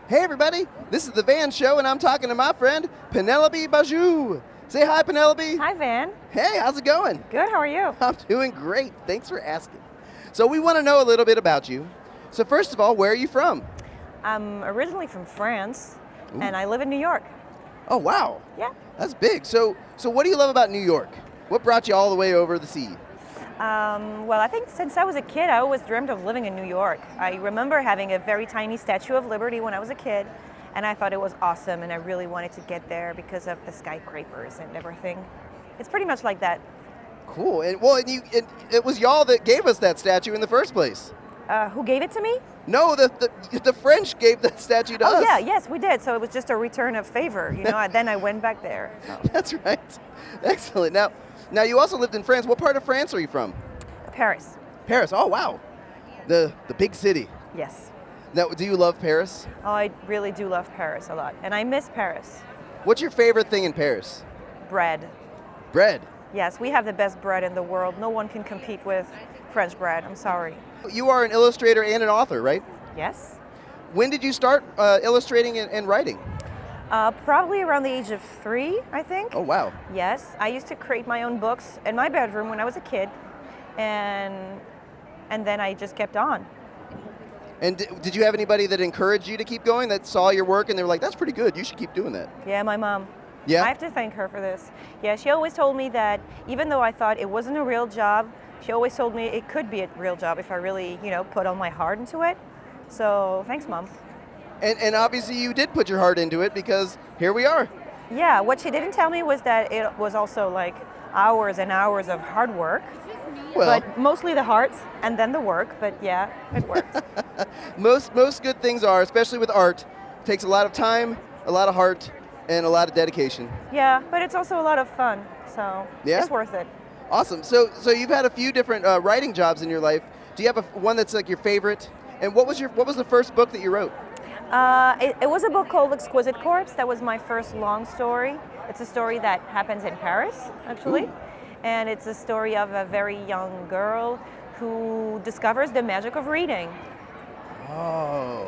Hey everybody, this is the Van Show and I'm talking to my friend Penelope Bagieu. Say hi, Penelope. Hi, Van. Hey, how's it going? Good, how are you? I'm doing great, thanks for asking. So we want to know a little bit about you. So first of all, where are you from? I'm originally from France, Ooh. and I live in New York. Oh wow, Yeah. that's big. So what do you love about New York? What brought you all the way over the sea? Well, I think since I was a kid, I always dreamed of living in New York. I remember having a very tiny Statue of Liberty when I was a kid, and I thought it was awesome, and I really wanted to get there because of the skyscrapers and everything. It's pretty much like that. Cool. And it was y'all that gave us that statue in the first place. Who gave it to me? No, the French gave that statue to us. Oh, yeah, yes, we did. So it was just a return of favor, Then I went back there. So. That's right. Excellent. Now you also lived in France. What part of France are you from? Paris. Paris. Oh, wow. The big city. Yes. Now, do you love Paris? Oh, I really do love Paris a lot, and I miss Paris. What's your favorite thing in Paris? Bread. Bread. Yes, we have the best bread in the world. No one can compete with French bread. I'm sorry. You are an illustrator and an author, right? Yes. When did you start illustrating and writing? Probably around the age of 3, I think. Oh, wow. Yes, I used to create my own books in my bedroom when I was a kid, and then I just kept on. And did you have anybody that encouraged you to keep going, that saw your work and they were like, that's pretty good, you should keep doing that? Yeah, my mom. Yeah? I have to thank her for this. Yeah, she always told me that even though I thought it wasn't a real job, she always told me it could be a real job if I really, put all my heart into it. So thanks, Mom. And obviously you did put your heart into it because here we are. Yeah, what she didn't tell me was that it was also like hours and hours of hard work. Well, but mostly the heart and then the work, but yeah, it worked. most good things are, especially with art, takes a lot of time, a lot of heart, and a lot of dedication. Yeah, but it's also a lot of fun, so it's worth it. Awesome. So you've had a few different writing jobs in your life. Do you have one that's like your favorite? And what was the first book that you wrote? It was a book called Exquisite Corpse. That was my first long story. It's a story that happens in Paris, actually. Ooh. And it's a story of a very young girl who discovers the magic of reading. Oh,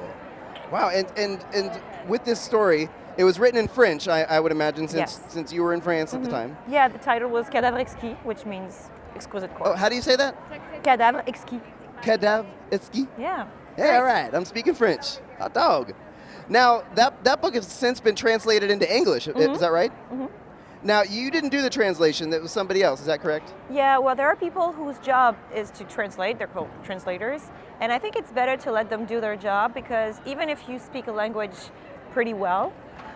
wow. And with this story, it was written in French, I would imagine, since you were in France at the time. Yeah, the title was Cadavre Exquis, which means Exquisite Corpse. Oh, how do you say that? Cadavre Exquis. Cadavre Exquis? Yeah. Yeah, all right. I'm speaking French. Hot dog. Now, that book has since been translated into English. Is that right? Mm-hmm. Now, you didn't do the translation. That was somebody else. Is that correct? Yeah, well, there are people whose job is to translate. They're called translators. And I think it's better to let them do their job because even if you speak a language pretty well,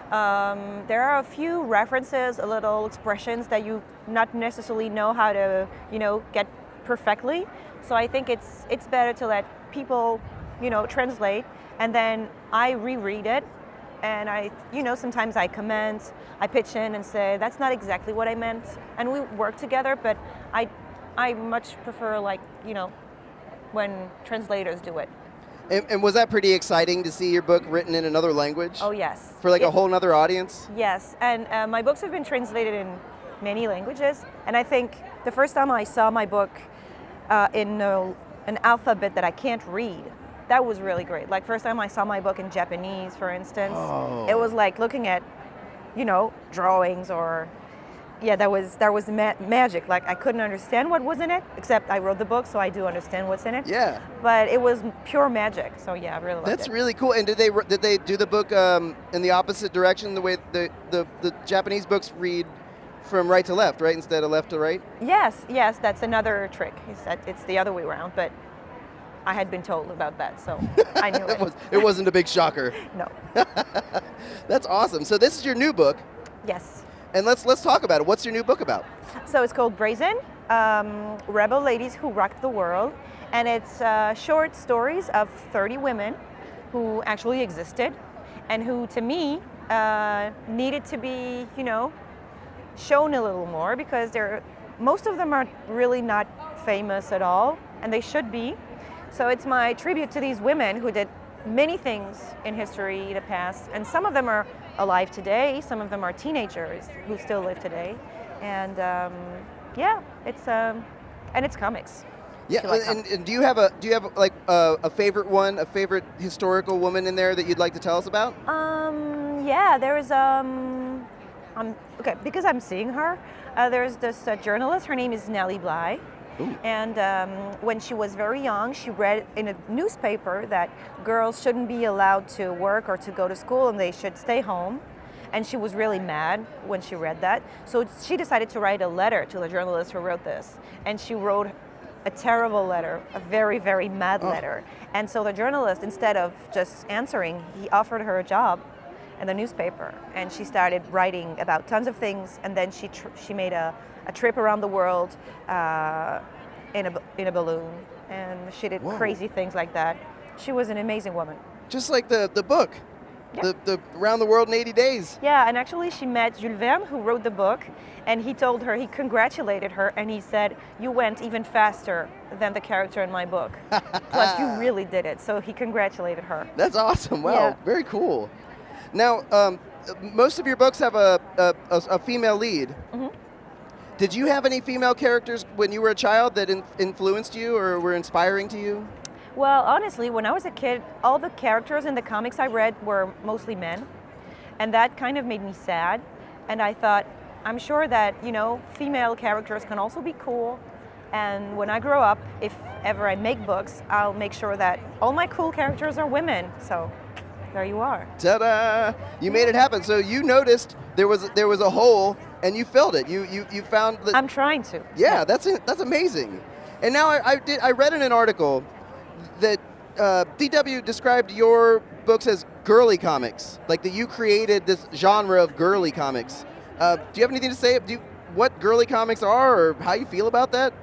there are a few references, a little expressions that you not necessarily know how to, get perfectly. So I think it's better to let people, translate, and then I reread it. And sometimes I comment, I pitch in and say, that's not exactly what I meant. And we work together, but I much prefer when translators do it. And was that pretty exciting to see your book written in another language? Oh, yes. For a whole nother audience? Yes, and my books have been translated in many languages. And I think the first time I saw my book in an alphabet that I can't read, that was really great. Like first time I saw my book in Japanese, for instance, It was like looking at, drawings or, that was magic. Like I couldn't understand what was in it, except I wrote the book, so I do understand what's in it. Yeah. But it was pure magic. So yeah, I really loved it. That's really cool. And did they do the book in the opposite direction, the way the Japanese books read from right to left, right, instead of left to right? Yes, that's another trick. It's the other way around, but I had been told about that, so I knew it. It wasn't a big shocker. No. That's awesome. So this is your new book. Yes. And let's talk about it. What's your new book about? So it's called Brazen, Rebel Ladies Who Rocked the World. And it's short stories of 30 women who actually existed and who, to me, needed to be, shown a little more because most of them are really not famous at all, and they should be. So it's my tribute to these women who did many things in history in the past, and some of them are alive today, some of them are teenagers who still live today, and it's comics. Yeah, if you like and do you have like a favorite one, a favorite historical woman in there that you'd like to tell us about? Yeah, there's okay, because I'm seeing her. There's this journalist. Her name is Nellie Bly. Ooh. And when she was very young, she read in a newspaper that girls shouldn't be allowed to work or to go to school and they should stay home. And she was really mad when she read that. So she decided to write a letter to the journalist who wrote this. And she wrote a terrible letter, a very, very mad letter. And so the journalist, instead of just answering, he offered her a job in the newspaper. And she started writing about tons of things. And then she made a trip around the world in a balloon. And she did crazy things like that. She was an amazing woman. Just like the book. Yeah. The Around the World in 80 Days. Yeah, and actually she met Jules Verne, who wrote the book, and he told her, he congratulated her, and he said, you went even faster than the character in my book. Plus, you really did it. So he congratulated her. That's awesome. Wow, Yeah. very cool. Now, most of your books have a female lead. Mm-hmm. Did you have any female characters when you were a child that influenced you or were inspiring to you? Well, honestly, when I was a kid, all the characters in the comics I read were mostly men. And that kind of made me sad. And I thought, I'm sure that, female characters can also be cool. And when I grow up, if ever I make books, I'll make sure that all my cool characters are women. So there you are. Ta-da! You made it happen. So you noticed there was a hole and you filled it. You found the... I'm trying to. Yeah, that's amazing. And now I read in an article that DW described your books as girly comics, like that you created this genre of girly comics. Do you have anything to say? What girly comics are, or how you feel about that?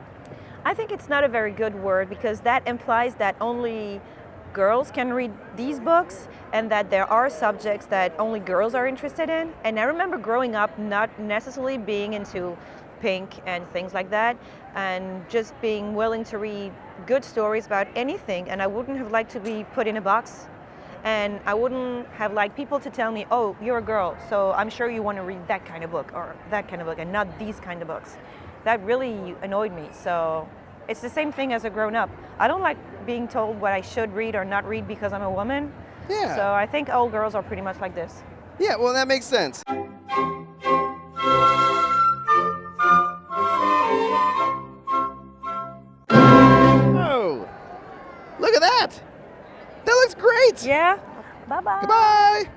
I think it's not a very good word because that implies that only girls can read these books and that there are subjects that only girls are interested in. And I remember growing up not necessarily being into pink and things like that, and just being willing to read good stories about anything, and I wouldn't have liked to be put in a box, and I wouldn't have liked people to tell me, oh, you're a girl, so I'm sure you want to read that kind of book or that kind of book and not these kind of books. That really annoyed me. So it's the same thing as a grown-up. I don't like being told what I should read or not read because I'm a woman. Yeah. So I think all girls are pretty much like this. Yeah, well, that makes sense. Oh, look at that. That looks great. Yeah. Bye-bye. Goodbye.